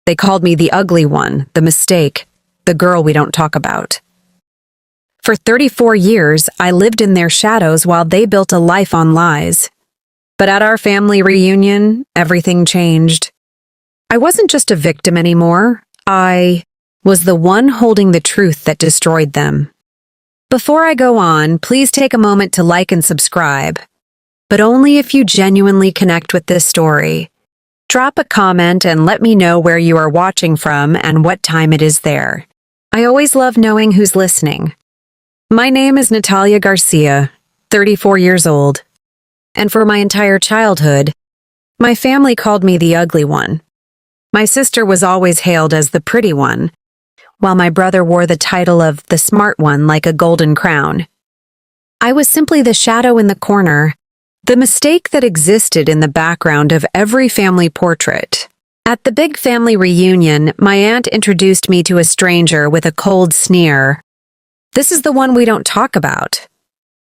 They called me the ugly one, the mistake, the girl we don't talk about. For 34 years, I lived in their shadows while they built a life on lies. But at our family reunion, everything changed. I wasn't just a victim anymore. I was the one holding the truth that destroyed them. Before I go on, please take a moment to like and subscribe, but only if you genuinely connect with this story. Drop a comment and let me know where you are watching from and what time it is there. I always love knowing who's listening. My name is Natalia Garcia, 34 years old, and for my entire childhood, my family called me the ugly one. My sister was always hailed as the pretty one, while my brother wore the title of the smart one like a golden crown. I was simply the shadow in the corner, the mistake that existed in the background of every family portrait. At the big family reunion, my aunt introduced me to a stranger with a cold sneer. "This is the one we don't talk about."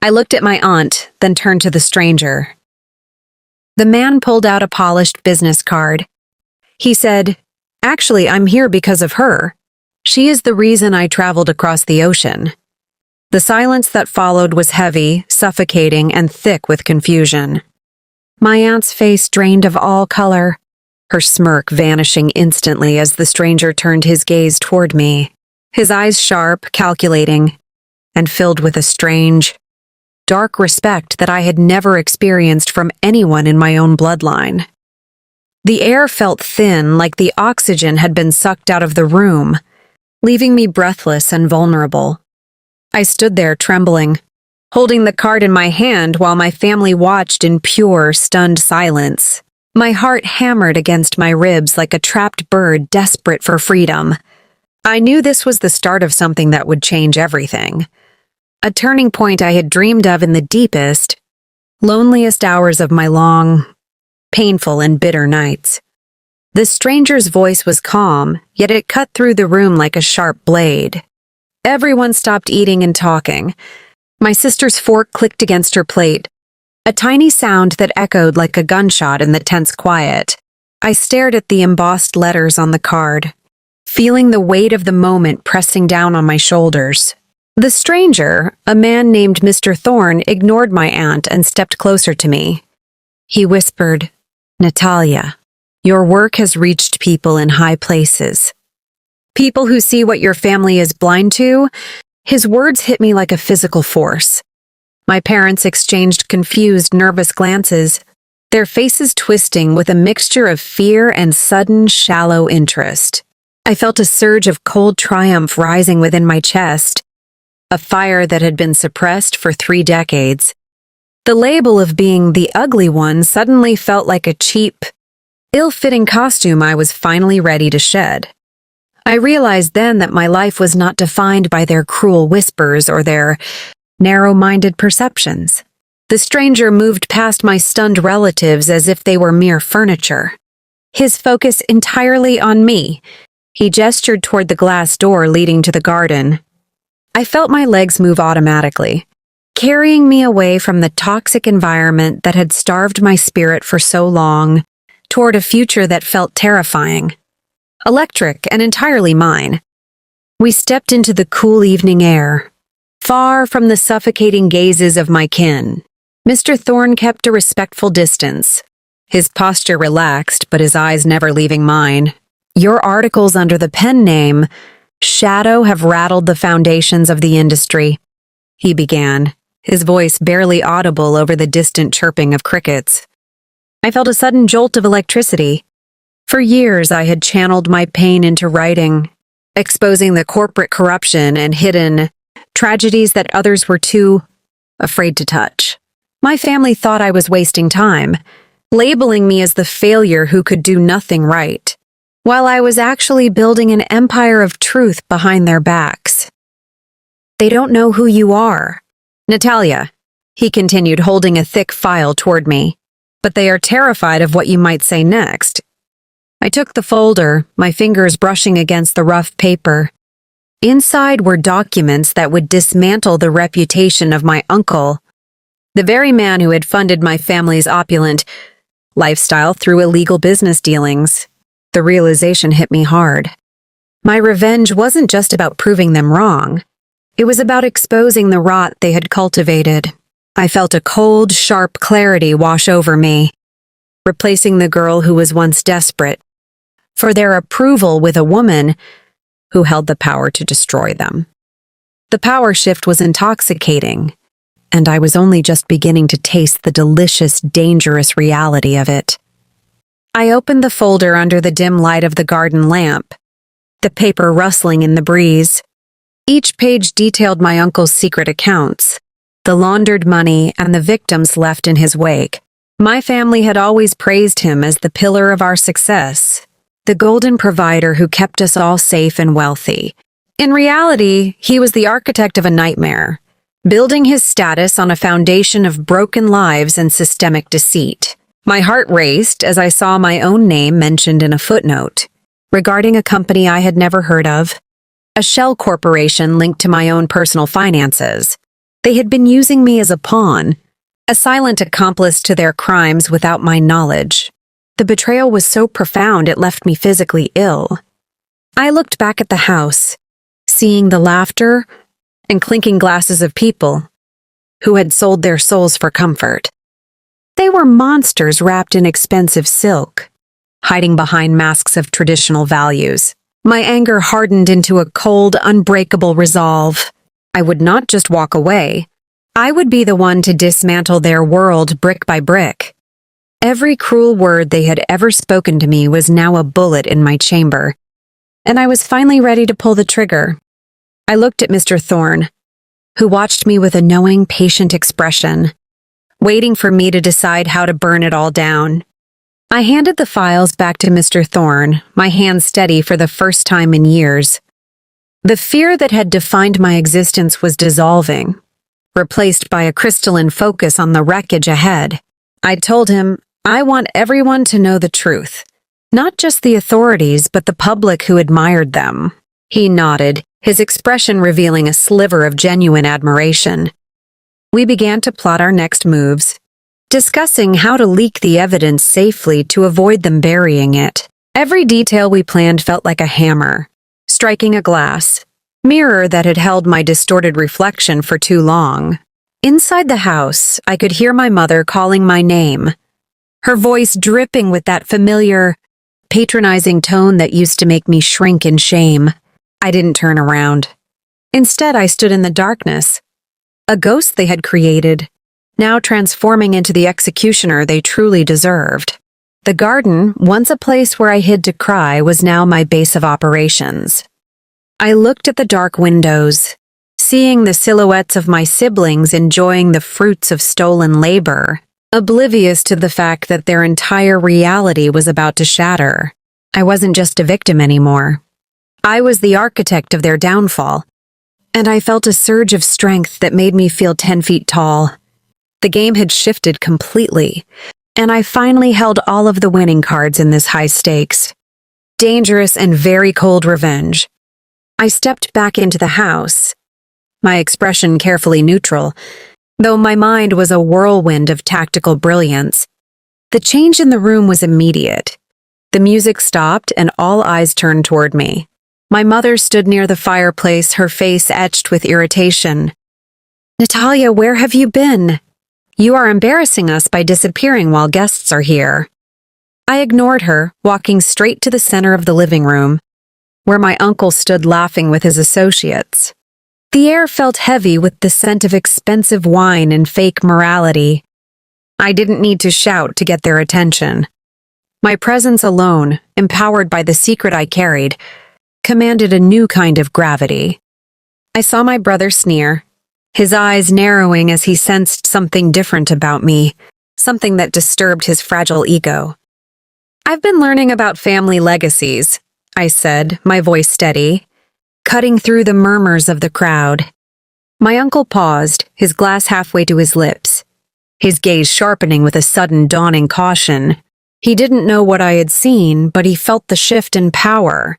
I looked at my aunt, then turned to the stranger. The man pulled out a polished business card. He said, "Actually, I'm here because of her. She is the reason I traveled across the ocean." The silence that followed was heavy, suffocating, and thick with confusion. My aunt's face drained of all color, her smirk vanishing instantly as the stranger turned his gaze toward me, his eyes sharp, calculating, and filled with a strange, dark respect that I had never experienced from anyone in my own bloodline. The air felt thin, like the oxygen had been sucked out of the room, leaving me breathless and vulnerable. I stood there trembling, holding the card in my hand while my family watched in pure, stunned silence. My heart hammered against my ribs like a trapped bird desperate for freedom. I knew this was the start of something that would change everything. A turning point I had dreamed of in the deepest, loneliest hours of my long, painful and bitter nights. The stranger's voice was calm, yet it cut through the room like a sharp blade. Everyone stopped eating and talking. My sister's fork clicked against her plate, a tiny sound that echoed like a gunshot in the tense quiet. I stared at the embossed letters on the card, feeling the weight of the moment pressing down on my shoulders. The stranger, a man named Mr. Thorne, ignored my aunt and stepped closer to me. He whispered, "Natalia, your work has reached people in high places. People who see what your family is blind to." His words hit me like a physical force. My parents exchanged confused, nervous glances, their faces twisting with a mixture of fear and sudden, shallow interest. I felt a surge of cold triumph rising within my chest, a fire that had been suppressed for 3 decades. The label of being the ugly one suddenly felt like a cheap, ill-fitting costume I was finally ready to shed. I realized then that my life was not defined by their cruel whispers or their narrow-minded perceptions. The stranger moved past my stunned relatives as if they were mere furniture, his focus entirely on me. He gestured toward the glass door leading to the garden. I felt my legs move automatically, carrying me away from the toxic environment that had starved my spirit for so long, toward a future that felt terrifying, electric and entirely mine. We stepped into the cool evening air, far from the suffocating gazes of my kin. Mr. Thorne kept a respectful distance, his posture relaxed but his eyes never leaving mine. "Your articles under the pen name Shadow have rattled the foundations of the industry," he began, his voice barely audible over the distant chirping of crickets. I felt a sudden jolt of electricity. For years I had channeled my pain into writing, exposing the corporate corruption and hidden tragedies that others were too afraid to touch. My family thought I was wasting time, labeling me as the failure who could do nothing right, while I was actually building an empire of truth behind their backs. "They don't know who you are, Natalia," he continued, holding a thick file toward me, "but they are terrified of what you might say next." I took the folder, my fingers brushing against the rough paper. Inside were documents that would dismantle the reputation of my uncle, the very man who had funded my family's opulent lifestyle through illegal business dealings. The realization hit me hard. My revenge wasn't just about proving them wrong. It was about exposing the rot they had cultivated. I felt a cold, sharp clarity wash over me, replacing the girl who was once desperate for their approval with a woman who held the power to destroy them. The power shift was intoxicating, and I was only just beginning to taste the delicious, dangerous reality of it. I opened the folder under the dim light of the garden lamp, the paper rustling in the breeze. Each page detailed my uncle's secret accounts, the laundered money, and the victims left in his wake. My family had always praised him as the pillar of our success, the golden provider who kept us all safe and wealthy. In reality, he was the architect of a nightmare, building his status on a foundation of broken lives and systemic deceit. My heart raced as I saw my own name mentioned in a footnote, regarding a company I had never heard of, a shell corporation linked to my own personal finances. They had been using me as a pawn, a silent accomplice to their crimes without my knowledge. The betrayal was so profound it left me physically ill. I looked back at the house, seeing the laughter and clinking glasses of people who had sold their souls for comfort. They were monsters wrapped in expensive silk, hiding behind masks of traditional values. My anger hardened into a cold, unbreakable resolve. I would not just walk away. I would be the one to dismantle their world brick by brick. Every cruel word they had ever spoken to me was now a bullet in my chamber, and I was finally ready to pull the trigger. I looked at Mr. Thorne, who watched me with a knowing, patient expression, waiting for me to decide how to burn it all down. I handed the files back to Mr. Thorne, my hands steady for the first time in years. The fear that had defined my existence was dissolving, replaced by a crystalline focus on the wreckage ahead. I told him, I want everyone to know the truth, not just the authorities, but the public who admired them. He nodded, his expression revealing a sliver of genuine admiration. We began to plot our next moves, discussing how to leak the evidence safely to avoid them burying it. Every detail we planned felt like a hammer, striking a glass mirror that had held my distorted reflection for too long. Inside the house, I could hear my mother calling my name, her voice dripping with that familiar, patronizing tone that used to make me shrink in shame. I didn't turn around. Instead, I stood in the darkness, a ghost they had created, now transforming into the executioner they truly deserved. The garden, once a place where I hid to cry, was now my base of operations. I looked at the dark windows, seeing the silhouettes of my siblings enjoying the fruits of stolen labor, oblivious to the fact that their entire reality was about to shatter. I wasn't just a victim anymore. I was the architect of their downfall, and I felt a surge of strength that made me feel 10 feet tall. The game had shifted completely, and I finally held all of the winning cards in this high stakes. Dangerous and very cold revenge. I stepped back into the house, my expression carefully neutral, though my mind was a whirlwind of tactical brilliance. The change in the room was immediate. The music stopped and all eyes turned toward me. My mother stood near the fireplace, her face etched with irritation. "Natalia, where have you been? You are embarrassing us by disappearing while guests are here." I ignored her, walking straight to the center of the living room, where my uncle stood laughing with his associates. The air felt heavy with the scent of expensive wine and fake morality. I didn't need to shout to get their attention. My presence alone, empowered by the secret I carried, commanded a new kind of gravity. I saw my brother sneer, his eyes narrowing as he sensed something different about me, something that disturbed his fragile ego. "I've been learning about family legacies," I said, my voice steady, cutting through the murmurs of the crowd. My uncle paused, his glass halfway to his lips, his gaze sharpening with a sudden dawning caution. He didn't know what I had seen, but he felt the shift in power.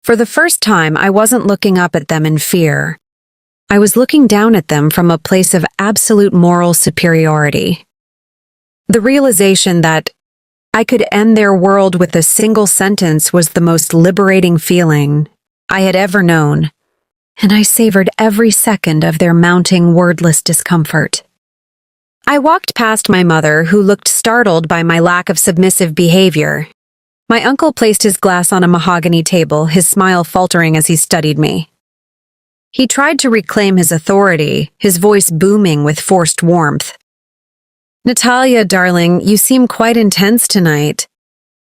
For the first time, I wasn't looking up at them in fear. I was looking down at them from a place of absolute moral superiority. The realization that, I could end their world with a single sentence was the most liberating feeling I had ever known, and I savored every second of their mounting wordless discomfort. I walked past my mother, who looked startled by my lack of submissive behavior. My uncle placed his glass on a mahogany table, his smile faltering as he studied me. He tried to reclaim his authority, his voice booming with forced warmth. "Natalia, darling, you seem quite intense tonight.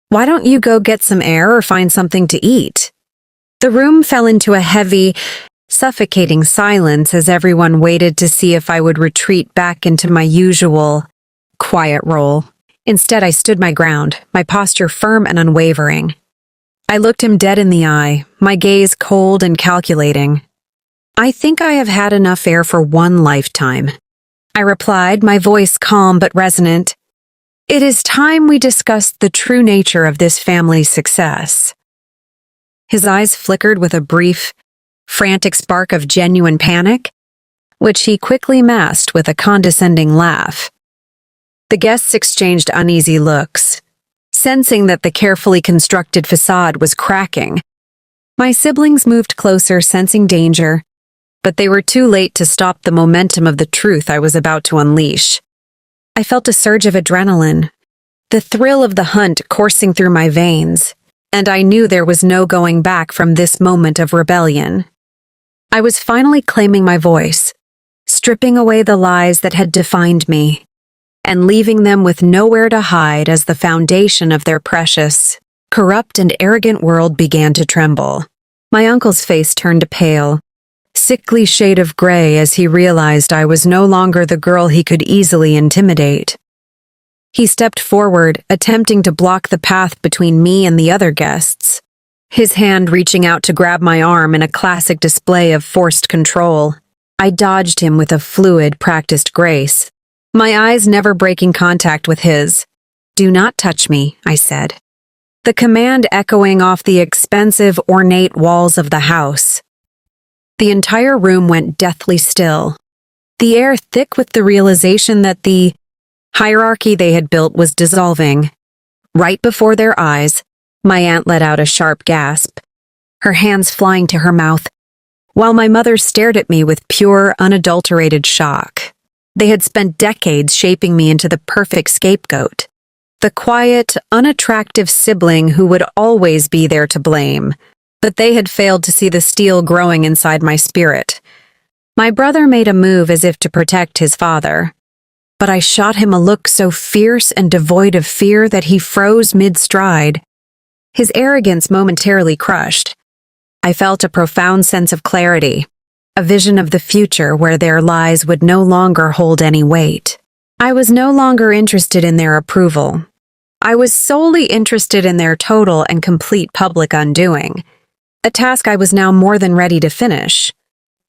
Why don't you go get some air or find something to eat?" The room fell into a heavy, suffocating silence as everyone waited to see if I would retreat back into my usual, quiet role. Instead, I stood my ground, my posture firm and unwavering. I looked him dead in the eye, my gaze cold and calculating. "I think I have had enough air for one lifetime," I replied, my voice calm but resonant. "It is time we discussed the true nature of this family's success." His eyes flickered with a brief, frantic spark of genuine panic, which he quickly masked with a condescending laugh. The guests exchanged uneasy looks, sensing that the carefully constructed facade was cracking. My siblings moved closer, sensing danger, but they were too late to stop the momentum of the truth I was about to unleash. I felt a surge of adrenaline, the thrill of the hunt coursing through my veins, and I knew there was no going back from this moment of rebellion. I was finally claiming my voice, stripping away the lies that had defined me, and leaving them with nowhere to hide as the foundation of their precious, corrupt and arrogant world began to tremble. My uncle's face turned pale, sickly shade of gray as he realized I was no longer the girl he could easily intimidate. He stepped forward, attempting to block the path between me and the other guests, his hand reaching out to grab my arm in a classic display of forced control. I dodged him with a fluid, practiced grace, my eyes never breaking contact with his. "Do not touch me," I said, the command echoing off the expensive, ornate walls of the house. The entire room went deathly still, the air thick with the realization that the hierarchy they had built was dissolving. Right before their eyes, my aunt let out a sharp gasp, her hands flying to her mouth, while my mother stared at me with pure, unadulterated shock. They had spent decades shaping me into the perfect scapegoat, the quiet, unattractive sibling who would always be there to blame. But they had failed to see the steel growing inside my spirit. My brother made a move as if to protect his father, but I shot him a look so fierce and devoid of fear that he froze mid-stride, his arrogance momentarily crushed. I felt a profound sense of clarity, a vision of the future where their lies would no longer hold any weight. I was no longer interested in their approval. I was solely interested in their total and complete public undoing, a task I was now more than ready to finish.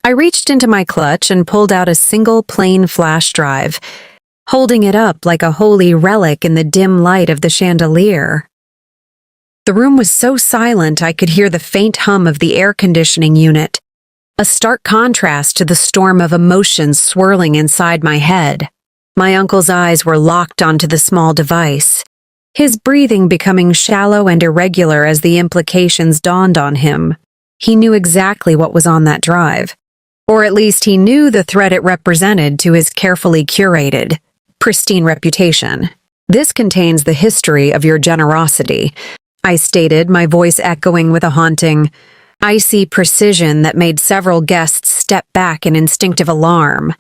I reached into my clutch and pulled out a single plain flash drive, holding it up like a holy relic in the dim light of the chandelier. The room was so silent I could hear the faint hum of the air conditioning unit, a stark contrast to the storm of emotions swirling inside my head. My uncle's eyes were locked onto the small device, his breathing becoming shallow and irregular as the implications dawned on him. He knew exactly what was on that drive, or at least he knew the threat it represented to his carefully curated, pristine reputation. "This contains the history of your generosity," I stated, my voice echoing with a haunting, icy precision that made several guests step back in instinctive alarm.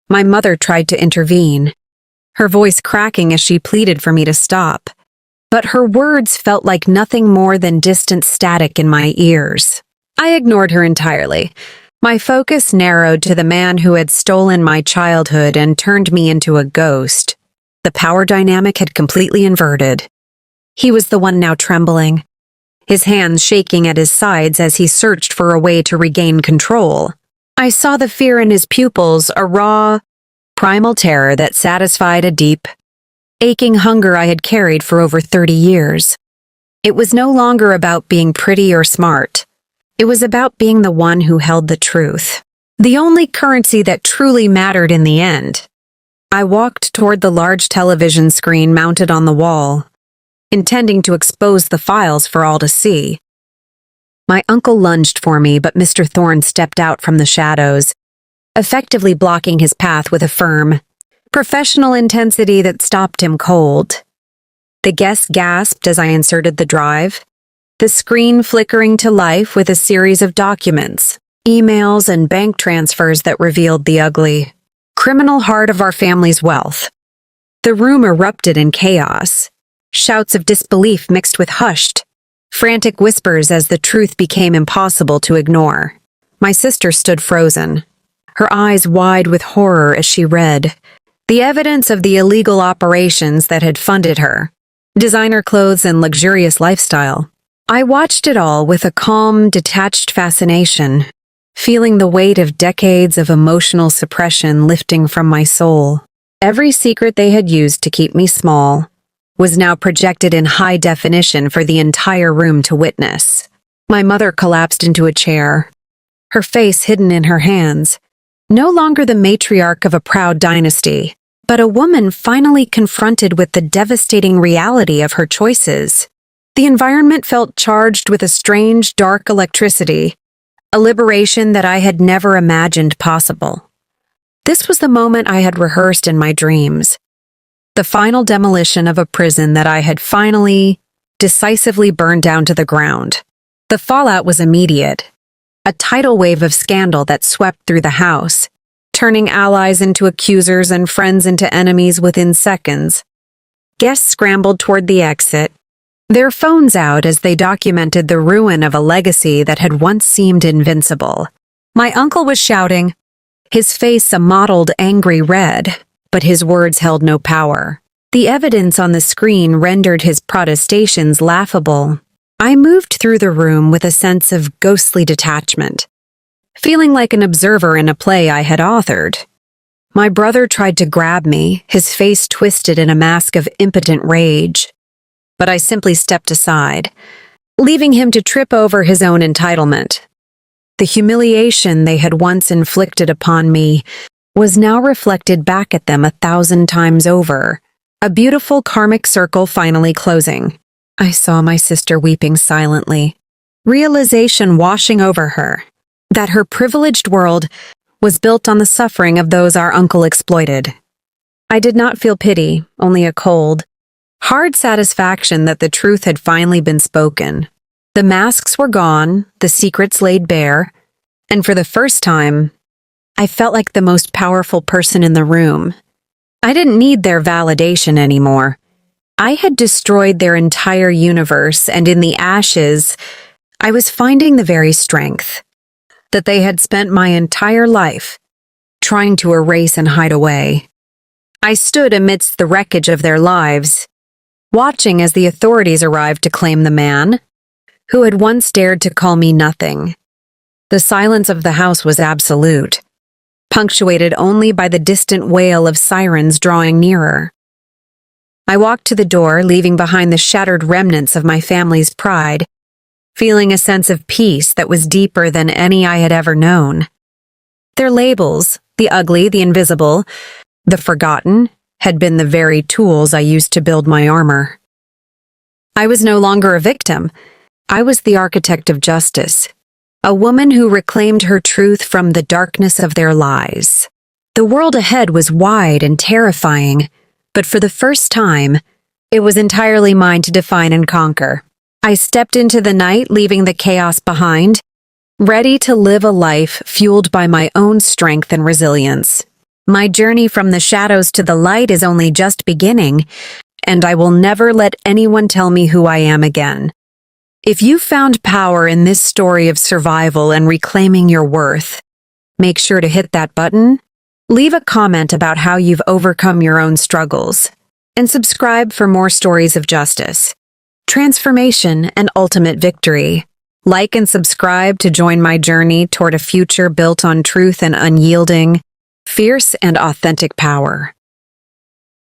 My mother tried to intervene, her voice cracking as she pleaded for me to stop. But her words felt like nothing more than distant static in my ears. I ignored her entirely. My focus narrowed to the man who had stolen my childhood and turned me into a ghost. The power dynamic had completely inverted. He was the one now trembling, his hands shaking at his sides as he searched for a way to regain control. I saw the fear in his pupils, a raw, primal terror that satisfied a deep, aching hunger I had carried for over 30 years. It was no longer about being pretty or smart. It was about being the one who held the truth, the only currency that truly mattered in the end. I walked toward the large television screen mounted on the wall, intending to expose the files for all to see. My uncle lunged for me, but Mr. Thorne stepped out from the shadows, effectively blocking his path with a firm, professional intensity that stopped him cold. The guest gasped as I inserted the drive, the screen flickering to life with a series of documents, emails, and bank transfers that revealed the ugly, criminal heart of our family's wealth. The room erupted in chaos, shouts of disbelief mixed with hushed, frantic whispers as the truth became impossible to ignore. My sister stood frozen, her eyes wide with horror as she read the evidence of the illegal operations that had funded her, designer clothes and luxurious lifestyle. I watched it all with a calm, detached fascination, feeling the weight of decades of emotional suppression lifting from my soul. Every secret they had used to keep me small was now projected in high definition for the entire room to witness. My mother collapsed into a chair, her face hidden in her hands, no longer the matriarch of a proud dynasty, but a woman finally confronted with the devastating reality of her choices. The environment felt charged with a strange, dark electricity, a liberation that I had never imagined possible. This was the moment I had rehearsed in my dreams, the final demolition of a prison that I had finally, decisively burned down to the ground. The fallout was immediate, a tidal wave of scandal that swept through the house, turning allies into accusers and friends into enemies within seconds. Guests scrambled toward the exit, their phones out as they documented the ruin of a legacy that had once seemed invincible. My uncle was shouting, his face a mottled, angry red, but his words held no power. The evidence on the screen rendered his protestations laughable. I moved through the room with a sense of ghostly detachment, feeling like an observer in a play I had authored. My brother tried to grab me, his face twisted in a mask of impotent rage, but I simply stepped aside, leaving him to trip over his own entitlement. The humiliation they had once inflicted upon me was now reflected back at them 1,000 times over, a beautiful karmic circle finally closing. I saw my sister weeping silently, realization washing over her, that her privileged world was built on the suffering of those our uncle exploited. I did not feel pity, only a cold, hard satisfaction that the truth had finally been spoken. The masks were gone, the secrets laid bare, and for the first time, I felt like the most powerful person in the room. I didn't need their validation anymore. I had destroyed their entire universe, and in the ashes, I was finding the very strength that they had spent my entire life trying to erase and hide away. I stood amidst the wreckage of their lives, watching as the authorities arrived to claim the man who had once dared to call me nothing. The silence of the house was absolute, punctuated only by the distant wail of sirens drawing nearer. I walked to the door, leaving behind the shattered remnants of my family's pride, feeling a sense of peace that was deeper than any I had ever known. Their labels, the ugly, the invisible, the forgotten, had been the very tools I used to build my armor. I was no longer a victim. I was the architect of justice, a woman who reclaimed her truth from the darkness of their lies. The world ahead was wide and terrifying, but for the first time, it was entirely mine to define and conquer. I stepped into the night, leaving the chaos behind, ready to live a life fueled by my own strength and resilience. My journey from the shadows to the light is only just beginning, and I will never let anyone tell me who I am again. If you found power in this story of survival and reclaiming your worth, make sure to hit that button, leave a comment about how you've overcome your own struggles, and subscribe for more stories of justice, transformation, and ultimate victory. Like and subscribe to join my journey toward a future built on truth and unyielding, fierce and authentic power.